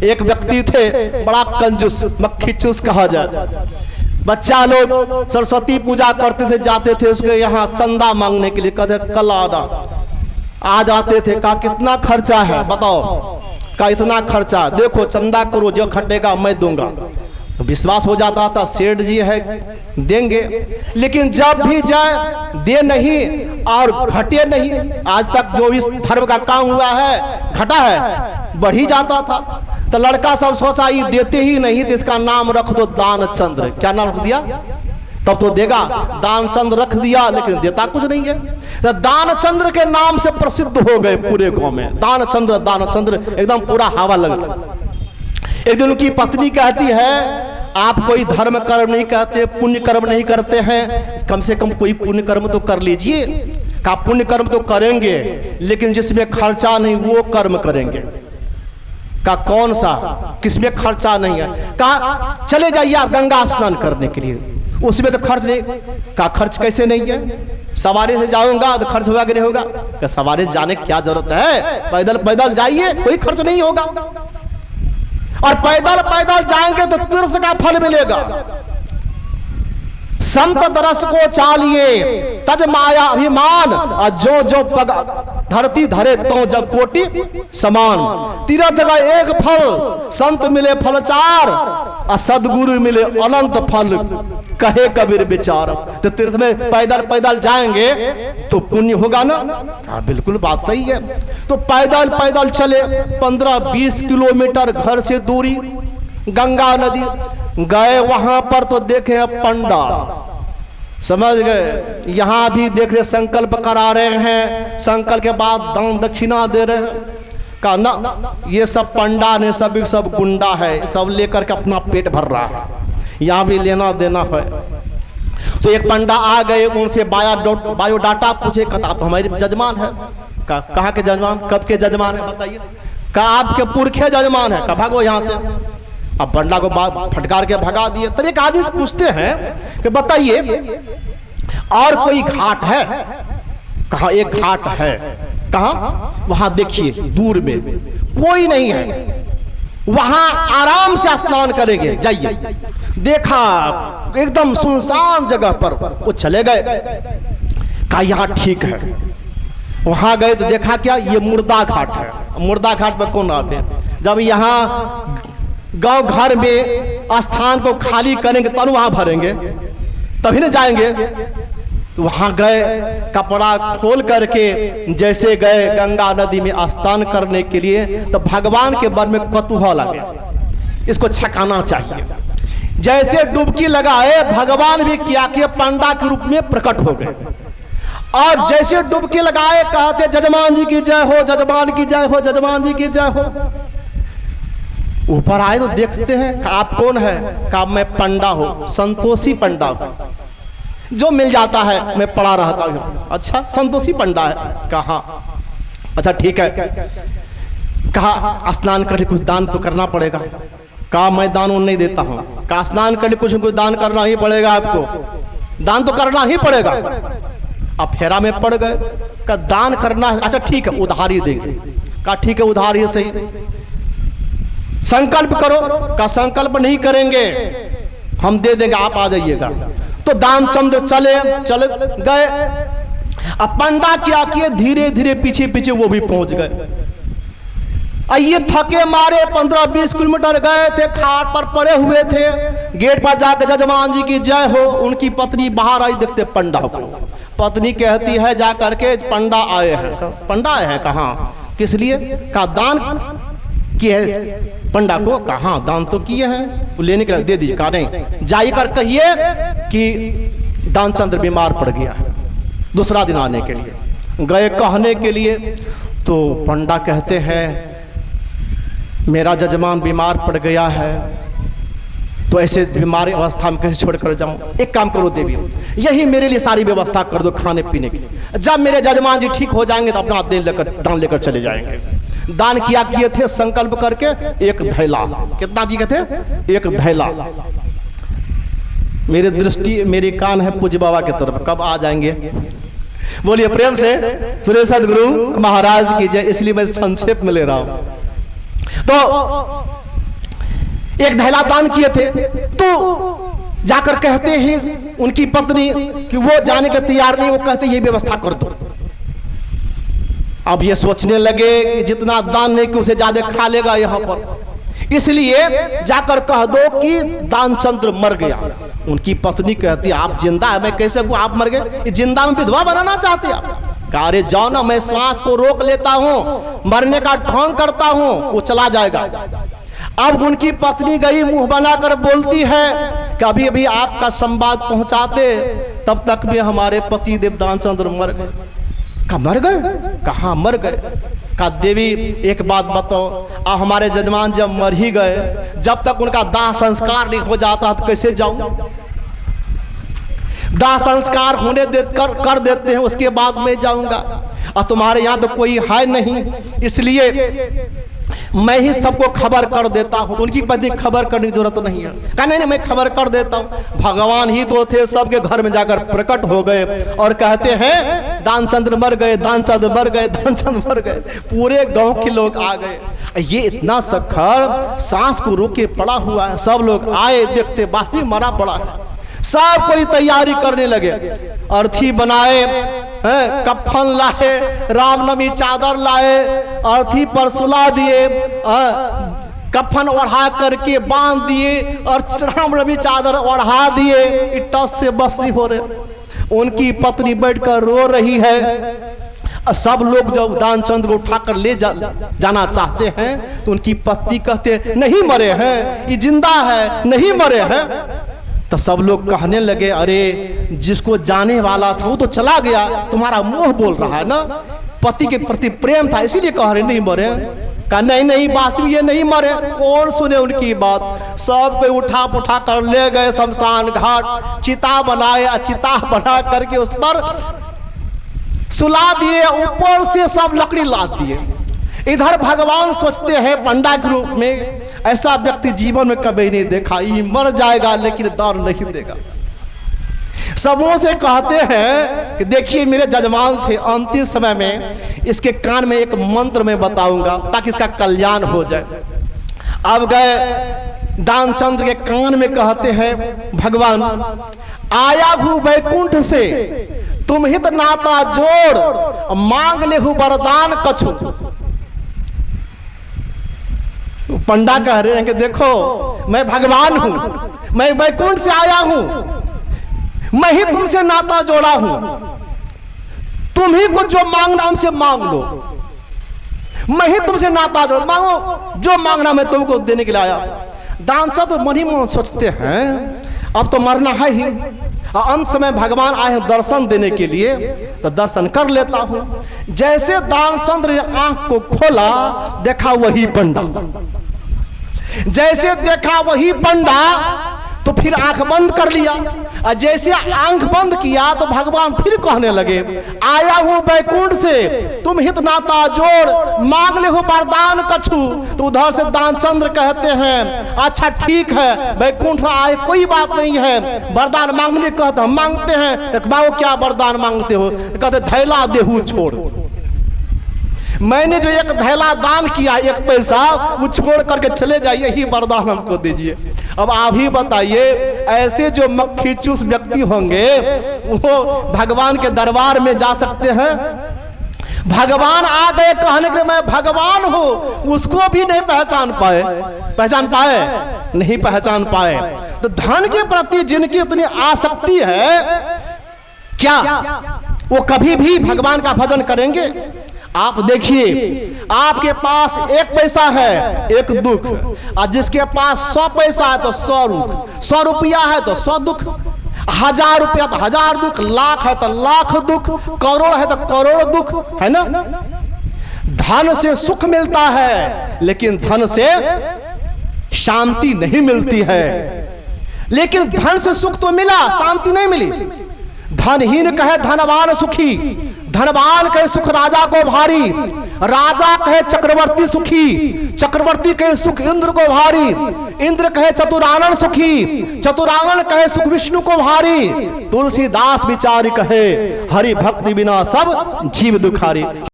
एक व्यक्ति थे बड़ा कंजूस, मक्खी चूस कहा जाए। बच्चा लोग सरस्वती पूजा करते थे, जाते थे उसके यहाँ चंदा मांगने के लिए, कहते कल आना। आ जाते थे, कहा कितना खर्चा है बताओ, कहा इतना खर्चा, देखो चंदा करो, जो खटेगा मैं दूंगा। तो विश्वास हो जाता था सेठ जी है देंगे, लेकिन जब भी जाए दे नहीं और घटे नहीं। आज तक जो इस धर्म का काम हुआ है घटा है, बढ़ ही जाता था। तो लड़का सब सोचा ये देते ही नहीं, तो इसका नाम रख दो दानचंद्र। क्या नाम रख दिया? तब तो देगा, दानचंद्र रख दिया, लेकिन देता कुछ नहीं है। तो दानचंद्र के नाम से प्रसिद्ध हो गए पूरे गांव में, दानचंद्र दानचंद्र, एकदम पूरा हवा लगा। एक दिन उनकी पत्नी कहती है आप कोई धर्म कर्म नहीं करते, पुण्य कर्म नहीं करते हैं, कम से कम कोई पुण्य कर्म तो कर लीजिए। का पुण्य कर्म तो करेंगे, लेकिन जिसमें खर्चा नहीं वो कर्म करेंगे। का कौन सा, किसमें खर्चा नहीं है? कहा चले जाइए आप गंगा स्नान करने के लिए, उसमें तो खर्च नहीं। का खर्च कैसे नहीं है? सवारी से जाऊंगा तो खर्च होगा कि नहीं होगा? क्या सवारी जाने की क्या जरूरत है, पैदल पैदल जाइए, कोई खर्च नहीं होगा। और पैदल पैदल जाएंगे तो तीर्थ का फल मिलेगा। संत दरस को चालिए तज माया अभिमान, और जो जो पग धरती धरे तो जग कोटि समान। तीर्थ का एक फल, संत मिले फल चार, और सदगुरु मिले अनंत फल, कहे कबीर विचार। तो तीर्थ में पैदल पैदल जाएंगे तो पुण्य होगा ना? हाँ बिल्कुल बात सही है। तो पैदल पैदल चले 15-20 किलोमीटर घर से दूरी, गंगा नदी गए। वहां पर तो देखे पंडा, समझ गए, यहां भी देख रहे संकल्प करा रहे हैं, संकल्प के बाद दान दक्षिणा दे रहे हैं। का ना ये सब पंडा ने सब गुंडा है, सब लेकर के अपना पेट भर रहा है, यहाँ भी लेना देना है। तो एक पंडा आ गए, उनसे बायोडाटा पूछे, कहा तो हमारे जजमान है। कहा के जजमान, कब के जजमान है बताइए? कहा आपके पुरखे जजमान है। कहा भागो यहाँ से। अब पंडा को फटकार के भगा दिए। तब एक आदमी पूछते हैं कि बताइए और कोई घाट है? कहा एक घाट है। कहा? वहां देखिए दूर में कोई नहीं है, वहां आराम से स्नान करेंगे, जाइए। देखा एकदम सुनसान जगह पर, वो चले गए। कहा यहाँ ठीक है। वहां गए तो देखा क्या, ये मुर्दा घाट है। मुर्दा घाट पर कौन आते हैं? जब यहाँ गांव घर में स्थान को खाली करेंगे तब वहां भरेंगे, तभी ना जाएंगे। तो वहां गए, कपड़ा खोल करके जैसे गए गंगा नदी में स्नान करने के लिए, तो भगवान के मन में कौतूहल आ गया, इसको छकाना चाहिए। जैसे डुबकी लगाए, भगवान भी क्या किए, पंडा के रूप में प्रकट हो गए। और जैसे डुबकी लगाए कहते जजमान जी की जय हो, जजमान की जय हो, जजमान जी की जय हो। ऊपर आए तो देखते हैं, आप कौन है? कहा मैं पंडा हूं, संतोषी पंडा हूं, जो मिल जाता है मैं पड़ा रहता हूं। अच्छा संतोषी पंडा है? कहा अच्छा ठीक है। कहा स्नान करके कुछ दान तो करना पड़ेगा। कहा मैं दान नहीं देता हूं। कहा स्नान करके कुछ दान करना ही पड़ेगा, आपको दान तो करना ही पड़ेगा। अब फेरा में पड़ गए, का दान करना है। अच्छा ठीक है उधारी देंगे। कहा ठीक है उधार ही सही। संकल्प करो। का संकल्प नहीं करेंगे, हम दे देंगे, आप आ जाइएगा। तो दानचंद्र चले गए। अब पंडा क्या किए, धीरे धीरे पीछे पीछे वो भी पहुंच गए। ये थके मारे 15-20 किलोमीटर गए थे, खाट पर पड़े हुए थे। गेट पर जाकर जजमान जी की जय हो। उनकी पत्नी बाहर आई, देखते पंडा को। पत्नी कहती है जा करके पंडा आए हैं। पंडा आए हैं? कहा किस लिए? कहा दान किए पंडा को। कहा दान तो किए हैं, लेने के लिए दे दीजिए। कहा नहीं, जाकर कहिए कि दानचंद्र बीमार पड़ गया है, दूसरा दिन आने के लिए। गए कहने के लिए, तो पंडा कहते हैं मेरा जजमान बीमार पड़ गया है, तो ऐसे बीमारी अवस्था में कैसे छोड़कर जाऊं? एक काम करो देवी, यही मेरे लिए सारी व्यवस्था कर दो खाने पीने की। जब मेरे जजमान जी ठीक हो जाएंगे तो अपना दान लेकर चले जाएंगे। दान किया किए थे संकल्प करके, एक धैला। कितना दिए थे? एक धैला। मेरी दृष्टि मेरे कान है पूज्य बाबा की तरफ, कब आ जाएंगे? बोलिए प्रेम से श्री सदगुरु महाराज की जय। इसलिए मैं संक्षेप में ले रहा हूं। तो एक धैला दान किए थे, तो जाकर कहते हैं उनकी पत्नी कि वो जाने के तैयार नहीं, वो कहते ये व्यवस्था कर दो। अब ये सोचने लगे कि जितना दान नहीं कि उसे ज्यादा खा लेगा यहाँ पर, इसलिए जाकर कह दो कि दानचंद्र मर गया। उनकी पत्नी कहती आप जिंदा है, मैं कैसे को आप मर गए, जिंदा में विधवा बनाना चाहते आप? अरे जाओ ना, मैं श्वास को रोक लेता हूँ, मरने का ढोंग करता हूँ, वो चला जाएगा। अब उनकी पत्नी गई, मुंह बनाकर बोलती है कि अभी अभी आपका संवाद पहुंचाते, तब तक भी हमारे पति देव दानचंद्र मर गए। कहा मर गए? कहाँ मर गए? कहा देवी एक बात बताओ, अब हमारे जजमान जब मर ही गए, जब तक उनका दाह संस्कार नहीं हो जाता तो कैसे जाऊं? दाह संस्कार होने कर देते हैं, उसके बाद मैं जाऊंगा, और तुम्हारे यहाँ तो कोई है नहीं, इसलिए मैं ही सबको खबर कर देता हूँ। उनकी पत्नी खबर करने की जरूरत नहीं है। कहा नहीं मैं खबर कर देता हूँ। भगवान ही तो थे, सबके घर में जाकर प्रकट हो गए और कहते हैं दानचंद्र मर गए, दानचंद्र मर गए, दानचंद्र मर गए। पूरे गांव के लोग आ गए। ये इतना सखर सांस को रोके पड़ा हुआ है। सब लोग आए, देखते वास्तविक मरा पड़ा है। सब कोई तैयारी करने लगे, अर्थी बनाए, कफन लाए, रामनवमी चादर लाए, अर्थी पर सुला दिए, कफन ओढ़ा करके बांध दिए और रामनवमी चादर ओढ़ा दिए। इट्टा से बस नहीं हो रहे। उनकी पत्नी बैठकर रो रही है। सब लोग जब दानचंद्र को उठाकर ले जाना चाहते हैं तो उनकी पत्नी कहते नहीं मरे हैं, ये जिंदा है, नहीं मरे हैं। तो सब लोग कहने लगे अरे जिसको जाने वाला था वो तो चला गया, तुम्हारा मुंह बोल रहा है ना, पति के प्रति प्रेम था इसीलिए कह रहे नहीं मरे। कहा नहीं नहीं बात ये नहीं मरे। कौन सुने उनकी बात? सब कोई उठा कर ले गए शमशान घाट, चिता बनाए, चिता बना करके उस पर सुला दिए, ऊपर से सब लकड़ी लाद दिए। इधर भगवान सोचते हैं पंडा के रूप में ऐसा व्यक्ति जीवन में कभी नहीं देखा, ये मर जाएगा लेकिन दान नहीं देगा। सबों से कहते हैं कि देखिए मेरे जजमान थे, अंतिम समय में इसके कान में एक मंत्र में बताऊंगा ताकि इसका कल्याण हो जाए। अब गए दानचंद्र के कान में कहते हैं भगवान आया हूं वैकुंठ से, तुम हित नाता जोड़, मांग ले हूं वरदान कछु। पंडा कह रहे हैं कि देखो मैं भगवान हूं, मैं वैकुंठ से आया हूं, मैं ही तुमसे नाता जोड़ा हूं, तुम ही को जो मांगना हमसे मांग लो, मैं ही तुमसे नाता जोड़, मांगो जो मांगना मैं तुमको देने के लिए आया। दानचंद्र मन ही मन सोचते हैं अब तो मरना है ही, अंत समय भगवान आए हैं दर्शन देने के लिए तो दर्शन कर लेता हूं। जैसे दानचंद्र ने आंख को खोला देखा वही पंडा, जैसे देखा वही पंडा तो फिर आंख बंद कर लिया। और जैसे आंख बंद किया तो भगवान फिर कहने लगे आया हूं वैकुंठ से, तुम हित नाता जोड़, मांग ले हो वरदान कछु। तो उधर से दानचंद्र कहते हैं अच्छा ठीक है वैकुंठ से आए कोई बात नहीं है, वरदान मांगने कहते हम मांगते हैं। बाबू क्या वरदान मांगते हो? कहते धैला देहू छोड़। मैंने जो एक धैला दान किया, एक पैसा वो छोड़ करके चले जाइए, यही वरदान हमको दीजिए। अब आप ही बताइए ऐसे जो मक्खी चूस व्यक्ति होंगे वो भगवान के दरबार में जा सकते हैं? भगवान आ गए कहने के मैं भगवान हूं, उसको भी नहीं पहचान पाए। पहचान पाए? नहीं पहचान पाए। तो धन के प्रति जिनकी इतनी आसक्ति है क्या वो कभी भी भगवान का भजन करेंगे? आप देखिए आपके पास एक पैसा है एक दुख, और जिसके पास 100 पैसा है तो 100 दुख, 100 रुपया है तो 100 दुख, 1000 रुपया तो 1000 दुख, लाख है तो लाख दुख, करोड़ है तो करोड़ दुख, है ना। धन से सुख मिलता है लेकिन धन से शांति नहीं मिलती है। लेकिन धन से सुख तो मिला, शांति नहीं मिली। धनहीन कहे धनवान सुखी, धनवान कहे सुख राजा को भारी, राजा कहे चक्रवर्ती सुखी, चक्रवर्ती कहे सुख इंद्र को भारी, इंद्र कहे चतुरानन सुखी, चतुरानन कहे सुख विष्णु को भारी, तुलसीदास विचारी कहे हरि भक्ति बिना सब जीव दुखारी।